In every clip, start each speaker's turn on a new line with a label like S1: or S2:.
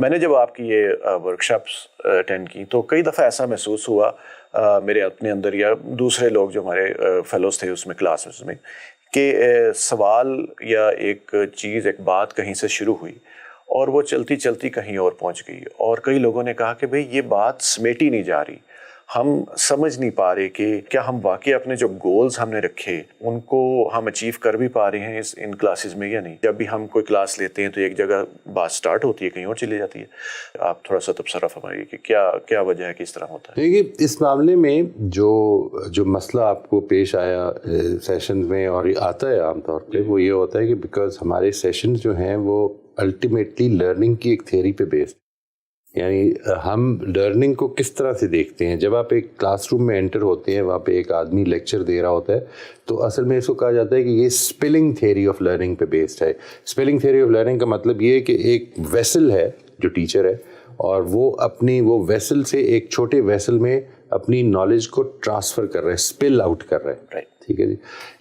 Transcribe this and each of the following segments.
S1: میں نے جب آپ کی یہ ورکشاپس اٹینڈ کی تو کئی دفعہ ایسا محسوس ہوا میرے اپنے اندر یا دوسرے لوگ جو ہمارے فیلوز تھے اس میں کلاسز میں کہ سوال یا ایک چیز ایک بات کہیں سے شروع ہوئی اور وہ چلتی چلتی کہیں اور پہنچ گئی، اور کئی لوگوں نے کہا کہ بھئی یہ بات سمیٹی نہیں جا رہی، ہم سمجھ نہیں پا رہے کہ کیا ہم واقعی اپنے جو گولز ہم نے رکھے ان کو ہم اچیو کر بھی پا رہے ہیں ان کلاسز میں یا نہیں۔ جب بھی ہم کوئی کلاس لیتے ہیں تو ایک جگہ بات سٹارٹ ہوتی ہے کہیں اور چلی جاتی ہے، آپ تھوڑا سا تبصرہ فرمائیے کہ کیا وجہ ہے کہ اس طرح ہوتا ہے؟
S2: دیکھیے اس معاملے میں جو مسئلہ آپ کو پیش آیا سیشنز میں اور آتا ہے عام طور پہ، وہ یہ ہوتا ہے کہ بیکاز ہمارے سیشنز جو ہیں وہ الٹیمیٹلی لرننگ کی ایک تھیوری پہ بیسڈ، یعنی ہم لرننگ کو کس طرح سے دیکھتے ہیں۔ جب آپ ایک کلاس روم میں انٹر ہوتے ہیں، وہاں پہ ایک آدمی لیکچر دے رہا ہوتا ہے تو اصل میں اس کو کہا جاتا ہے کہ یہ اسپلنگ تھیوری آف لرننگ پہ بیسڈ ہے۔ اسپلنگ تھیوری آف لرننگ کا مطلب یہ ہے کہ ایک ویسل ہے جو ٹیچر ہے، اور وہ ویسل سے ایک چھوٹے ویسل میں اپنی نالج کو ٹرانسفر کر رہا ہے، اسپل آؤٹ کر رہا ہے، ٹھیک ہے جی۔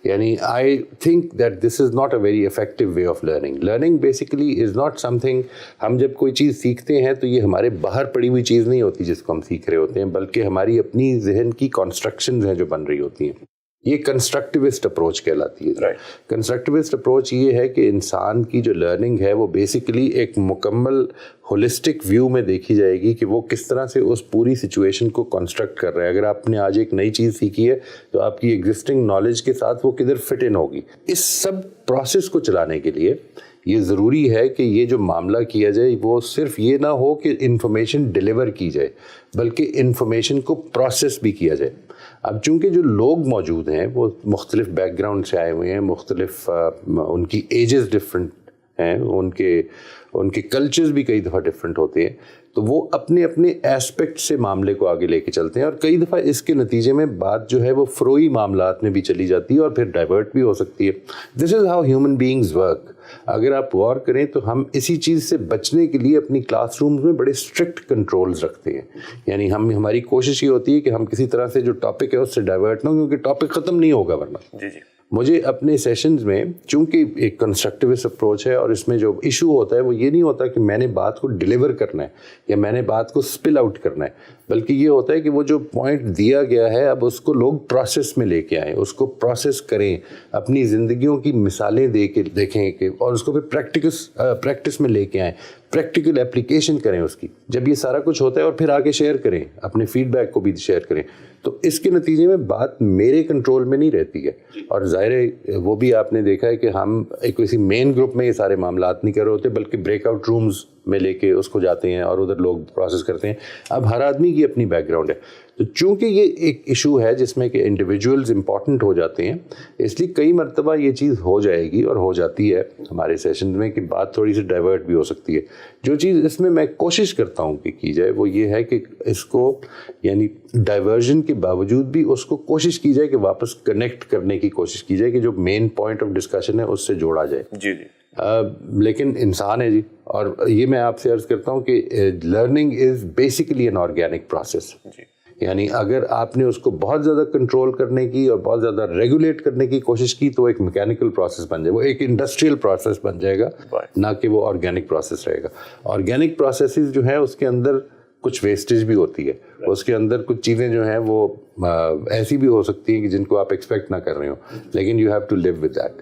S2: یعنی I think that this is not a very effective way of learning. Learning basically is not some thing, ہم جب کوئی چیز سیکھتے ہیں تو یہ ہمارے باہر پڑی ہوئی چیز نہیں ہوتی جس کو ہم سیکھ رہے ہوتے ہیں، بلکہ ہماری اپنی ذہن کی کنسٹرکشنز ہیں جو بن رہی ہوتی ہیں۔ یہ کنسٹرکٹیوسٹ اپروچ کہلاتی ہے۔ کنسٹرکٹیوسٹ اپروچ یہ ہے کہ انسان کی جو لرننگ ہے وہ بیسیکلی ایک مکمل ہولسٹک ویو میں دیکھی جائے گی کہ وہ کس طرح سے اس پوری سچویشن کو کنسٹرکٹ کر رہا ہے۔ اگر آپ نے آج ایک نئی چیز سیکھی ہے تو آپ کی ایگزسٹنگ نالج کے ساتھ وہ کدھر فٹ ان ہوگی۔ اس سب پروسیس کو چلانے کے لیے یہ ضروری ہے کہ یہ جو معاملہ کیا جائے وہ صرف یہ نہ ہو کہ انفارمیشن ڈیلیور کی جائے، بلکہ انفارمیشن کو پروسیس بھی کیا جائے۔ اب چونکہ جو لوگ موجود ہیں وہ مختلف بیک گراؤنڈ سے آئے ہوئے ہیں، مختلف ان کی ایجز ڈفرینٹ ہیں، ان کے کلچرز بھی کئی دفعہ ڈفرینٹ ہوتے ہیں، تو وہ اپنے اپنے ایسپیکٹ سے معاملے کو آگے لے کے چلتے ہیں، اور کئی دفعہ اس کے نتیجے میں بات جو ہے وہ فروئی معاملات میں بھی چلی جاتی ہے اور پھر ڈائیورٹ بھی ہو سکتی ہے۔ This is how human beings work. اگر آپ غور کریں تو ہم اسی چیز سے بچنے کے لیے اپنی کلاس رومز میں بڑے اسٹرکٹ کنٹرولز رکھتے ہیں، یعنی ہماری کوشش یہ ہوتی ہے کہ ہم کسی طرح سے جو ٹاپک ہے اس سے ڈائیورٹ نہ ہو، کیونکہ ٹاپک ختم نہیں ہوگا ورنہ۔
S1: جی جی۔
S2: مجھے اپنے سیشنز میں چونکہ ایک کنسٹرکٹیوسٹ اپروچ ہے اور اس میں جو ایشو ہوتا ہے وہ یہ نہیں ہوتا کہ میں نے بات کو ڈیلیور کرنا ہے یا میں نے بات کو اسپل آؤٹ کرنا ہے، بلکہ یہ ہوتا ہے کہ وہ جو پوائنٹ دیا گیا ہے اب اس کو لوگ پروسیس میں لے کے آئیں، اس کو پروسیس کریں، اپنی زندگیوں کی مثالیں دے کے دیکھیں کہ، اور اس کو پھر پریکٹس میں لے کے آئیں، پریکٹیکل اپلیکیشن کریں اس کی۔ جب یہ سارا کچھ ہوتا ہے اور پھر آگے شیئر کریں، اپنے فیڈ بیک کو بھی شیئر کریں، تو اس کے نتیجے میں بات میرے کنٹرول میں نہیں رہتی ہے۔ اور ظاہر ہے وہ بھی آپ نے دیکھا ہے کہ ہم ایک کسی مین گروپ میں یہ سارے معاملات نہیں کر رہے ہوتے، بلکہ بریک آؤٹ رومز میں لے کے اس کو جاتے ہیں اور ادھر لوگ پروسیس کرتے ہیں۔ اب ہر آدمی کی اپنی بیک گراؤنڈ ہے، تو چونکہ یہ ایک ایشو ہے جس میں کہ انڈیویجولز امپورٹنٹ ہو جاتے ہیں، اس لیے کئی مرتبہ یہ چیز ہو جائے گی اور ہو جاتی ہے ہمارے سیشن میں کہ بات تھوڑی سی ڈائیورٹ بھی ہو سکتی ہے۔ جو چیز اس میں میں کوشش کرتا ہوں کہ کی جائے وہ یہ ہے کہ اس کو، یعنی ڈائیورژن کے باوجود بھی اس کو کوشش کی جائے کہ واپس کنیکٹ کرنے کی کوشش کی جائے کہ جو مین پوائنٹ آف ڈسکشن ہے اس سے جوڑا جائے۔
S1: جی جی۔
S2: لیکن انسان ہے جی، اور یہ میں آپ سے عرض کرتا ہوں کہ learning is basically an organic process. یعنی اگر آپ نے اس کو بہت زیادہ کنٹرول کرنے کی اور بہت زیادہ ریگولیٹ کرنے کی کوشش کی تو ایک میکینیکل پروسیس بن جائے، وہ ایک انڈسٹریل پروسیس بن جائے گا، نہ کہ وہ آرگینک پروسیس رہے گا۔ آرگینک پروسیسز جو ہیں اس کے اندر کچھ ویسٹیج بھی ہوتی ہے، اس کے اندر کچھ چیزیں جو ہیں وہ ایسی بھی ہو سکتی ہیں کہ جن کو آپ ایکسپیکٹ نہ کر رہے ہوں، لیکن you have to live with that.